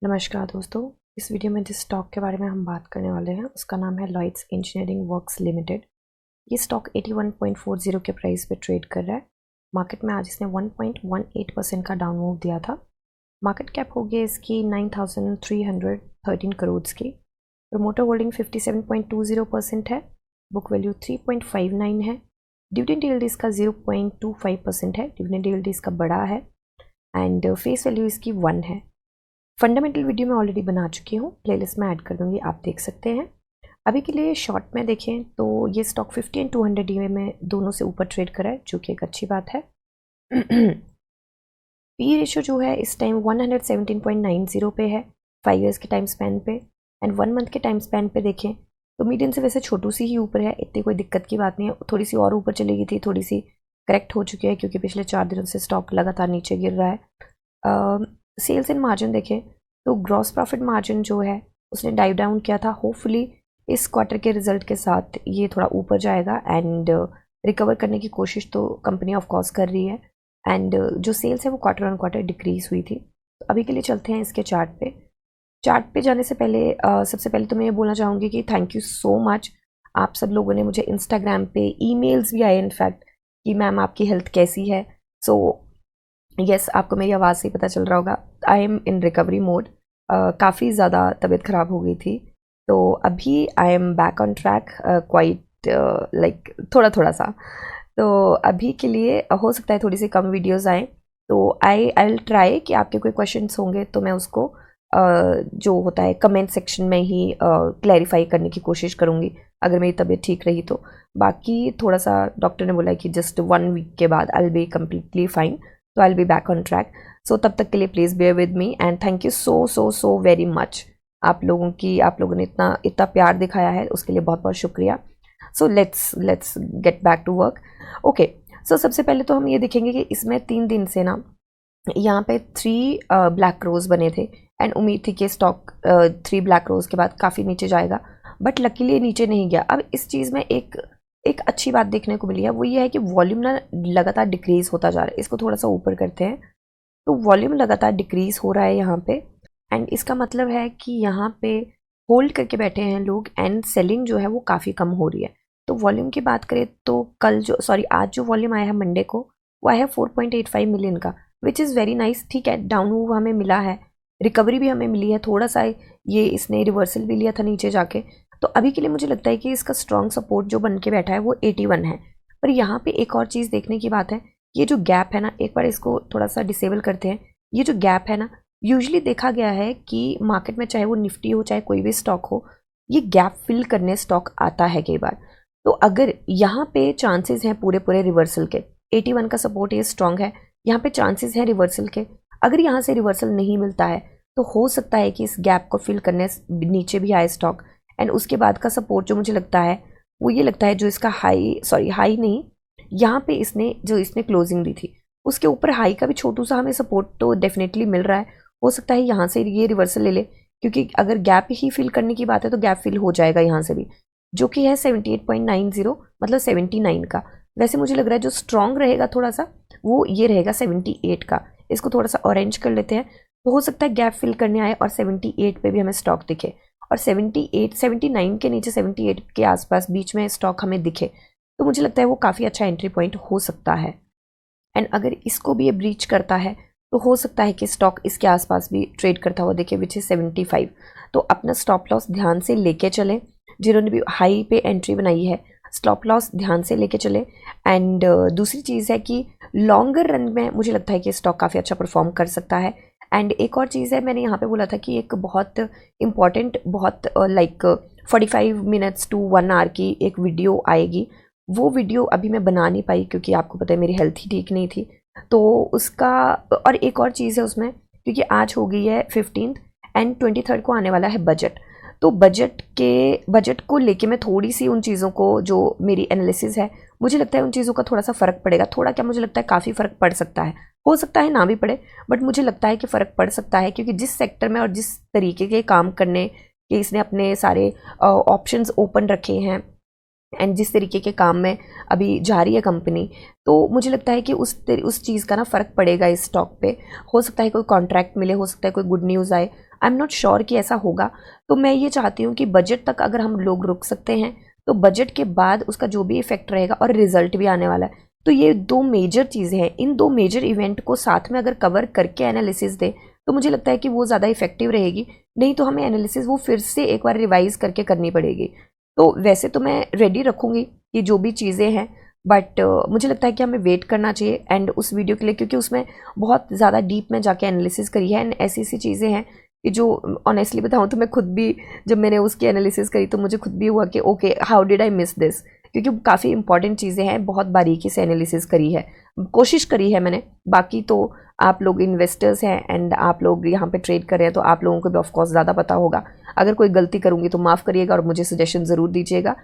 नमस्कार दोस्तों, इस वीडियो में जिस स्टॉक के बारे में हम बात करने वाले हैं उसका नाम है लॉयड्स इंजीनियरिंग वर्क्स लिमिटेड। ये स्टॉक 81.40 के प्राइस पे ट्रेड कर रहा है। मार्केट में आज इसने 1.18% का डाउन मूव दिया था। मार्केट कैप हो गई इसकी 9,313 करोड़ की। प्रमोटर होल्डिंग 57.20% है। बुक वैल्यू 3.59 है। डिविडेंड यील्ड इसका 0.25% है। डिविडेंड यील्ड इसका बड़ा है एंड फेस वैल्यू इसकी 1 है। फंडामेंटल वीडियो मैं ऑलरेडी बना चुकी हूँ, प्लेलिस्ट में ऐड कर दूंगी, आप देख सकते हैं। अभी के लिए शॉर्ट में देखें तो ये स्टॉक 50 एंड 200 EMA में दोनों से ऊपर ट्रेड करा है, जो कि एक अच्छी बात है। पी रेशो जो है इस टाइम 117.90 पे है 5 ईयर्स के टाइम स्पैन पे, एंड 1 मंथ के टाइम स्पैन पे देखें तो मीडियन से वैसे छोटू सी ही ऊपर है, इतनी कोई दिक्कत की बात नहीं है। थोड़ी सी और ऊपर चली गई थी, थोड़ी सी करेक्ट हो चुकी है क्योंकि पिछले 4 दिनों से स्टॉक लगातार नीचे गिर रहा है। सेल्स एंड मार्जिन देखें तो ग्रॉस प्रॉफिट मार्जिन जो है उसने डाइव डाउन किया था। होपफुली इस क्वार्टर के रिजल्ट के साथ ये थोड़ा ऊपर जाएगा एंड रिकवर करने की कोशिश तो कंपनी ऑफ कोर्स कर रही है। एंड जो सेल्स है वो क्वार्टर ऑन क्वार्टर डिक्रीज हुई थी। तो अभी के लिए चलते हैं इसके चार्ट पे जाने से पहले सबसे पहले तो मैं ये बोलना चाहूँगी कि थैंक यू सो मच। आप सब लोगों ने मुझे इंस्टाग्राम पे ईमेल्स भी आए इनफैक्ट कि मैम आपकी हेल्थ कैसी है। सो यस, आपको मेरी आवाज़ से ही पता चल रहा होगा, I M in recovery mode. काफ़ी ज़्यादा तबीयत ख़राब हो गई थी, तो अभी I am back on track quite like थोड़ा सा। तो अभी के लिए हो सकता है थोड़ी सी कम वीडियोस आएँ, तो आई विल ट्राई कि आपके कोई क्वेश्चंस होंगे तो मैं उसको जो होता है कमेंट सेक्शन में ही क्लैरिफाई करने की कोशिश करूँगी अगर मेरी तबीयत ठीक रही तो। बाकी थोड़ा सा डॉक्टर ने बोला कि जस्ट 1 वीक के बाद I will be completely fine, तो I will be back on track. So तब तक के लिए please bear with me and thank you so very much. आप लोगों ने इतना प्यार दिखाया है, उसके लिए बहुत बहुत शुक्रिया। So let's get back to work. Okay, so सबसे पहले तो हम ये देखेंगे कि इसमें 3 दिन से ना यहाँ पे 3 ब्लैक रोज बने थे एंड उम्मीद थी कि स्टॉक 3 ब्लैक रोज के बाद काफ़ी नीचे जाएगा, बट लकीली नीचे नहीं गया। अब इस चीज़ में एक अच्छी बात देखने को मिली है, वो ये है कि वॉल्यूम ना लगातार डिक्रीज होता जा रहा है। इसको थोड़ा सा ऊपर करते हैं तो वॉल्यूम लगातार डिक्रीज हो रहा है यहाँ पे, एंड इसका मतलब है कि यहाँ पे होल्ड करके बैठे हैं लोग एंड सेलिंग जो है वो काफ़ी कम हो रही है। तो वॉल्यूम की बात करें तो आज जो वॉल्यूम आया है मंडे को, वो आया है 4.85 मिलियन का, विच इज़ वेरी नाइस। ठीक है, डाउन मूव हमें मिला है, रिकवरी भी हमें मिली है, थोड़ा सा ये इसने रिवर्सल भी लिया था नीचे जाके। तो अभी के लिए मुझे लगता है कि इसका स्ट्रॉन्ग सपोर्ट जो बन के बैठा है वो 81 है। पर यहाँ पे एक और चीज़ देखने की बात है, ये जो गैप है ना, एक बार इसको थोड़ा सा डिसेबल करते हैं। ये जो गैप है ना, यूजुअली देखा गया है कि मार्केट में चाहे वो निफ्टी हो चाहे कोई भी स्टॉक हो, ये गैप फिल करने स्टॉक आता है कई बार। तो अगर यहाँ पे चांसेस हैं पूरे रिवर्सल के, 81 का सपोर्ट ये स्ट्रॉन्ग है, यहाँ पे चांसेस हैं रिवर्सल के। अगर यहाँ से रिवर्सल नहीं मिलता है तो हो सकता है कि इस गैप को फिल करने नीचे भी आए स्टॉक, एंड उसके बाद का सपोर्ट जो मुझे लगता है वो ये लगता है जो इसका हाई नहीं, यहाँ पे इसने क्लोजिंग दी थी उसके ऊपर हाई का भी छोटू सा हमें सपोर्ट तो डेफिनेटली मिल रहा है। हो सकता है यहाँ से ये रिवर्सल ले ले, क्योंकि अगर गैप ही फिल करने की बात है तो गैप फिल हो जाएगा यहाँ से भी, जो कि है 78.90, मतलब 79 का। वैसे मुझे लग रहा है जो स्ट्रॉन्ग रहेगा थोड़ा सा वो ये रहेगा 78 का। इसको थोड़ा सा ऑरेंज कर लेते हैं, तो हो सकता है गैप फिल करने आए और 78 पे भी हमें स्टॉक दिखे, और 79 के नीचे 78 के आसपास बीच में स्टॉक हमें दिखे, तो मुझे लगता है वो काफ़ी अच्छा एंट्री पॉइंट हो सकता है। एंड अगर इसको भी ये ब्रीच करता है तो हो सकता है कि स्टॉक इसके आसपास भी ट्रेड करता हुआ देखे, विच इज़ 75। तो अपना स्टॉप लॉस ध्यान से लेके चले, जिन्होंने भी हाई पे एंट्री बनाई है स्टॉप लॉस ध्यान से लेके चले। एंड दूसरी चीज़ है कि लॉन्गर रन में मुझे लगता है कि स्टॉक काफ़ी अच्छा परफॉर्म कर सकता है। एंड एक और चीज़ है, मैंने यहाँ पे बोला था कि एक बहुत इम्पॉर्टेंट, बहुत लाइक 45 मिनट्स टू 1 आवर की एक वीडियो आएगी। वो वीडियो अभी मैं बना नहीं पाई क्योंकि आपको पता है मेरी हेल्थ ही ठीक नहीं थी, तो उसका, और एक और चीज़ है उसमें, क्योंकि आज हो गई है 15 एंड 23 को आने वाला है बजट, तो बजट को लेके मैं थोड़ी सी उन चीज़ों को, जो मेरी एनालिसिस है, मुझे लगता है उन चीज़ों का थोड़ा सा फ़र्क पड़ेगा। थोड़ा क्या, मुझे लगता है काफ़ी फ़र्क पड़ सकता है, हो सकता है ना भी पड़े, बट मुझे लगता है कि फ़र्क पड़ सकता है, क्योंकि जिस सेक्टर में और जिस तरीके के काम करने के इसने अपने सारे ऑप्शंस ओपन रखे हैं एंड जिस तरीके के काम में अभी जा रही है कंपनी, तो मुझे लगता है कि उस चीज़ का ना फ़र्क पड़ेगा इस स्टॉक पे। हो सकता है कोई कॉन्ट्रैक्ट मिले, हो सकता है कोई गुड न्यूज़ आए, आई एम नॉट श्योर कि ऐसा होगा। तो मैं ये चाहती हूँ कि बजट तक अगर हम लोग रुक सकते हैं तो बजट के बाद उसका जो भी इफेक्ट रहेगा, और रिजल्ट भी आने वाला है, तो ये दो मेजर चीज़ें हैं, इन दो मेजर इवेंट को साथ में अगर कवर करके एनालिसिस दे तो मुझे लगता है कि वो ज़्यादा इफेक्टिव रहेगी। नहीं तो हमें एनालिसिस वो फिर से एक बार रिवाइज करके करनी पड़ेगी। तो वैसे तो मैं रेडी रखूँगी कि जो भी चीज़ें हैं, बट मुझे लगता है कि हमें वेट करना चाहिए एंड उस वीडियो के लिए, क्योंकि उसमें बहुत ज़्यादा डीप में जाके एनालिसिस करी है एंड ऐसी ऐसी चीज़ें हैं कि जो ऑनेस्टली बताऊँ तो मैं खुद भी, जब मैंने उसकी एनालिसिस करी तो मुझे खुद भी हुआ कि okay, how did I miss this, क्योंकि काफ़ी इंपॉर्टेंट चीज़ें हैं, बहुत बारीकी से एनालिसिस करी है, कोशिश करी है मैंने। बाकी तो आप लोग इन्वेस्टर्स हैं एंड आप लोग यहाँ पे ट्रेड कर रहे हैं, तो आप लोगों को भी ऑफकोर्स ज़्यादा पता होगा। अगर कोई गलती करूँगी तो माफ़ करिएगा और मुझे सजेशन ज़रूर दीजिएगा।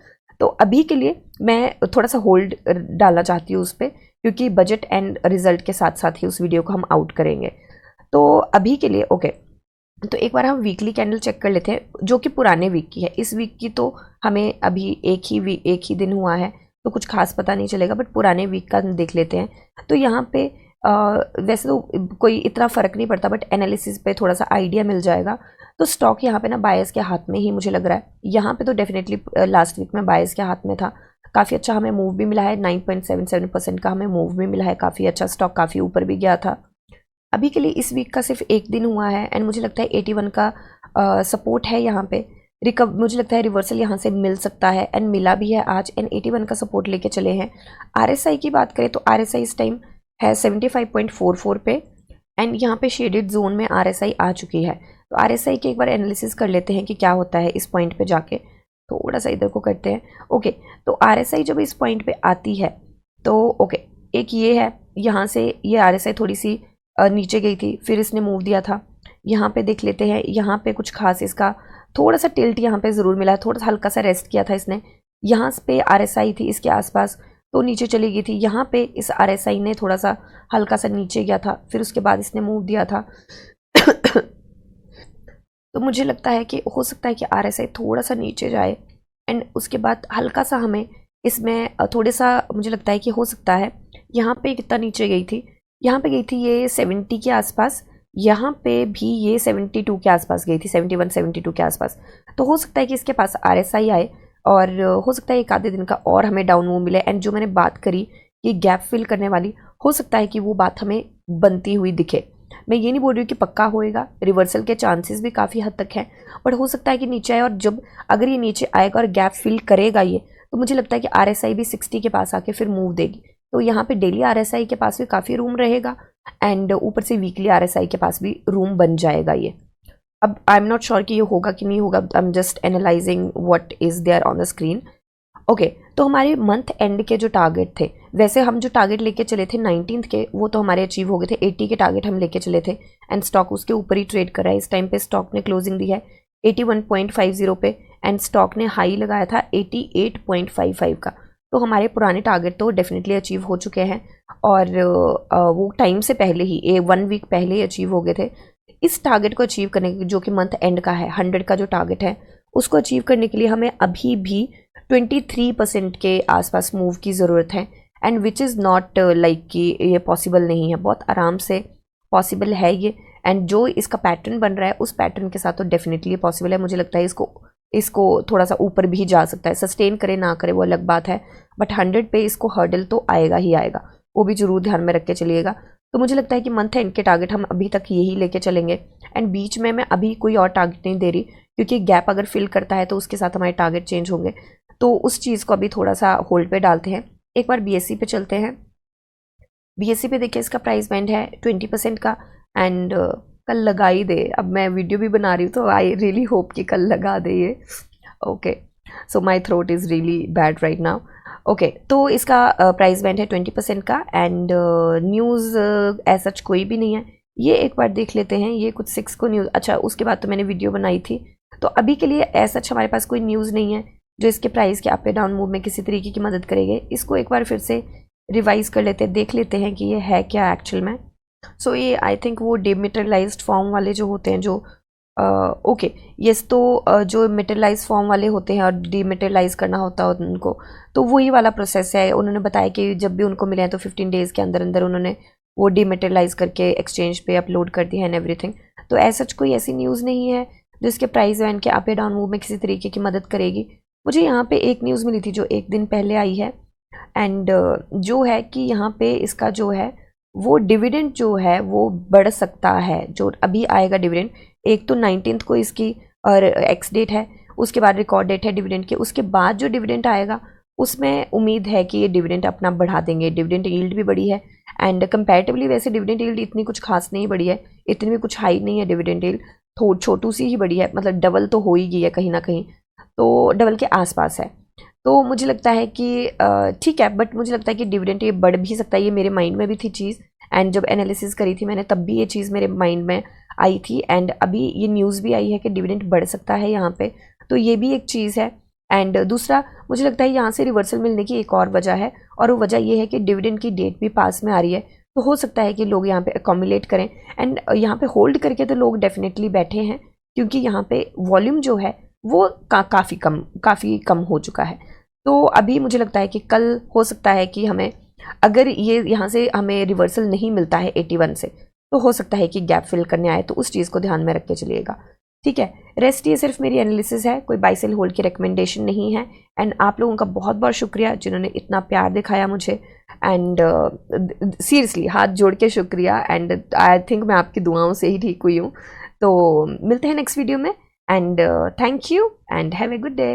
तो अभी के लिए मैं थोड़ा सा होल्ड डालना चाहती हूँ उस पर, क्योंकि बजट एंड रिजल्ट के साथ साथ ही उस वीडियो को हम आउट करेंगे। तो अभी के लिए ओके। तो एक बार हम वीकली कैंडल चेक कर लेते हैं जो कि पुराने वीक की है। इस वीक की तो हमें अभी एक ही दिन हुआ है तो कुछ खास पता नहीं चलेगा, बट पुराने वीक का देख लेते हैं। तो यहाँ पे वैसे तो कोई इतना फ़र्क नहीं पड़ता, बट एनालिसिस पे थोड़ा सा आइडिया मिल जाएगा। तो स्टॉक यहाँ पे ना बायर्स के हाथ में ही मुझे लग रहा है। यहाँ पे तो डेफिनेटली लास्ट वीक में बायर्स के हाथ में था। काफ़ी अच्छा हमें मूव भी मिला है, 9.77% का हमें मूव भी मिला है, काफ़ी अच्छा। स्टॉक काफ़ी ऊपर भी गया था। अभी के लिए इस वीक का सिर्फ एक दिन हुआ है एंड मुझे लगता है 81 का सपोर्ट है यहाँ पे। मुझे लगता है रिवर्सल यहाँ से मिल सकता है एंड मिला भी है आज, एंड 81 का सपोर्ट लेके चले हैं। RSI की बात करें तो RSI इस टाइम है 75.44 पे एंड यहाँ पे शेडेड जोन में RSI आ चुकी है। तो RSI की एक बार एनालिसिस कर लेते हैं कि क्या होता है इस पॉइंट पे जाके। थोड़ा सा इधर को करते हैं। ओके, तो RSI जब इस पॉइंट पे आती है तो ओके, एक ये है, यहाँ से ये RSI थोड़ी सी नीचे गई थी, फिर इसने मूव दिया था। यहाँ पे देख लेते हैं, यहाँ पे कुछ खास इसका थोड़ा सा टिल्ट यहाँ पे ज़रूर मिला है, थोड़ा सा हल्का सा रेस्ट किया था इसने। यहाँ पे RSI थी इसके आसपास तो नीचे चली गई थी। यहाँ पे इस RSI ने थोड़ा सा हल्का सा नीचे गया था, फिर उसके बाद इसने मूव दिया था। तो मुझे लगता है कि हो सकता है कि RSI थोड़ा सा नीचे जाए एंड उसके बाद हल्का सा हमें इसमें थोड़ा सा, मुझे लगता है कि हो सकता है यहाँ पे कितना नीचे गई थी, यहाँ पे गई थी ये 70 के आसपास, यहाँ पे भी ये 72 के आसपास गई थी, 71 72 के आसपास। तो हो सकता है कि इसके पास RSI आए और हो सकता है एक आधे दिन का और हमें डाउन मूव मिले। एंड जो मैंने बात करी कि गैप फिल करने वाली, हो सकता है कि वो बात हमें बनती हुई दिखे। मैं ये नहीं बोल रही हूँ कि पक्का होएगा, रिवर्सल के चांसेस भी काफ़ी हद तक हैं, बट हो सकता है कि नीचे आए। और जब अगर ये नीचे आएगा और गैप फिल करेगा ये, तो मुझे लगता है कि RSI भी 60 के पास आके फिर मूव देगी। तो यहाँ पे डेली RSI के पास भी काफ़ी रूम रहेगा एंड ऊपर से वीकली RSI के पास भी रूम बन जाएगा ये। अब आई एम नॉट श्योर कि ये होगा कि नहीं होगा, I am just analysing what is there on the screen. Okay, तो हमारे मंथ एंड के जो टारगेट थे, वैसे हम जो टारगेट लेके चले थे 19th के, वो तो हमारे अचीव हो गए थे। 80 के टारगेट हम लेके चले थे एंड स्टॉक उसके ऊपर ही ट्रेड कर रहा है। इस टाइम पे स्टॉक ने क्लोजिंग दी है 81.50 पे एंड स्टॉक ने हाई लगाया था 88.55 का। तो हमारे पुराने टारगेट तो डेफिनेटली अचीव हो चुके हैं और वो टाइम से पहले ही 1 वीक पहले ही अचीव हो गए थे। इस टारगेट को अचीव करने के, जो कि मंथ एंड का है, 100 का जो टारगेट है, उसको अचीव करने के लिए हमें अभी भी 23% के आसपास मूव की ज़रूरत है and which is not like कि ये पॉसिबल नहीं है, बहुत आराम से पॉसिबल है ये। एंड जो इसका पैटर्न बन रहा है उस पैटर्न के साथ तो डेफिनेटली पॉसिबल है। मुझे लगता है इसको थोड़ा सा ऊपर भी जा सकता है, सस्टेन करे ना करे वो अलग बात है, बट 100 पे इसको हर्डल तो आएगा ही आएगा, वो भी जरूर ध्यान में रख के चलिएगा। तो मुझे लगता है कि मंथ एंड के टारगेट हम अभी तक यही लेके चलेंगे एंड बीच में मैं अभी कोई और टारगेट नहीं दे रही, क्योंकि गैप अगर फिल करता है तो उसके साथ हमारे टारगेट चेंज होंगे। तो उस चीज़ को अभी थोड़ा सा होल्ड पे डालते हैं। एक बार BSE पे चलते हैं। BSE पे देखिए इसका प्राइस बैंड है 20% का एंड कल लगा ही दे। अब मैं वीडियो भी बना रही हूँ तो आई रियली होप कि कल लगा दे ये। Okay, so my throat is really bad right now. Okay, तो इसका प्राइस बैंड है 20% का एंड न्यूज़ ऐसा कोई भी नहीं है। ये एक बार देख लेते हैं, ये कुछ 6 को न्यूज़, अच्छा उसके बाद तो मैंने वीडियो बनाई थी। तो अभी के लिए ऐसा हमारे पास कोई न्यूज़ नहीं है जो इसके प्राइस के अप डाउन मूव में किसी तरीके की मदद करेगी। इसको एक बार फिर से रिवाइज कर लेते हैं, देख लेते हैं कि ये है क्या एक्चुअल में। सो ये आई थिंक वो डिमेटेरियलाइज्ड फॉर्म वाले जो होते हैं, जो ओके यस, तो जो मेटेरियलाइज फॉर्म वाले होते हैं और डीमेटेरियलाइज करना होता है उनको, तो वही वाला प्रोसेस है। उन्होंने बताया कि जब भी उनको मिले हैं तो 15 डेज़ के अंदर अंदर उन्होंने वो डीमेटेरियलाइज करके एक्सचेंज पे अपलोड कर दिया एंड एवरीथिंग। तो ऐसा कोई ऐसी न्यूज़ नहीं है जिसके प्राइस वैन के अप या डाउन मूव में किसी तरीके की मदद करेगी। मुझे यहाँ पे एक न्यूज़ मिली थी जो एक दिन पहले आई है, एंड जो है कि यहाँ पे इसका जो है वो डिविडेंड जो है वो बढ़ सकता है। जो अभी आएगा डिविडेंड, एक तो 19th को इसकी और एक्स डेट है, उसके बाद रिकॉर्ड डेट है डिविडेंड के, उसके बाद जो डिविडेंड आएगा उसमें उम्मीद है कि ये डिविडेंड अपना बढ़ा देंगे। डिविडेंड यील्ड भी बढ़ी है एंड कंपैरेटिवली वैसे डिविडेंड यील्ड इतनी कुछ खास नहीं बढ़ी है, इतनी भी कुछ हाई नहीं है डिविडेंड यील्ड, छोटू सी ही बढ़ी है, मतलब डबल तो हो ही गई है कहीं ना कहीं, तो डबल के आसपास है। तो मुझे लगता है कि ठीक है, बट मुझे लगता है कि डिविडेंड ये बढ़ भी सकता है। ये मेरे माइंड में भी थी चीज़, एंड जब एनालिसिस करी थी मैंने तब भी ये चीज़ मेरे माइंड में आई थी, एंड अभी ये न्यूज़ भी आई है कि डिविडेंड बढ़ सकता है यहाँ पे, तो ये भी एक चीज़ है। एंड दूसरा मुझे लगता है यहाँ से रिवर्सल मिलने की एक और वजह है, और वो वजह ये है कि डिविडेंड की डेट भी पास में आ रही है, तो हो सकता है कि लोग यहाँ पे अकोमुलेट करें, एंड यहाँ पे होल्ड करके तो लोग डेफिनेटली बैठे हैं, क्योंकि यहाँ पे वॉल्यूम जो है वो काफ़ी कम हो चुका है। तो अभी मुझे लगता है कि कल हो सकता है कि हमें, अगर ये यहाँ से हमें रिवर्सल नहीं मिलता है 81 से, तो हो सकता है कि गैप फिल करने आए, तो उस चीज़ को ध्यान में रख के चलिएगा, ठीक है। रेस्ट ये सिर्फ मेरी एनालिसिस है, कोई बाय सेल होल्ड की रिकमेंडेशन नहीं है। एंड आप लोगों का बहुत बहुत शुक्रिया जिन्होंने इतना प्यार दिखाया मुझे, एंड सीरियसली हाथ जोड़ के शुक्रिया, एंड आई थिंक मैं आपकी दुआओं से ही ठीक हुई हूँ। तो मिलते हैं नेक्स्ट वीडियो में, and thank you and have a good day.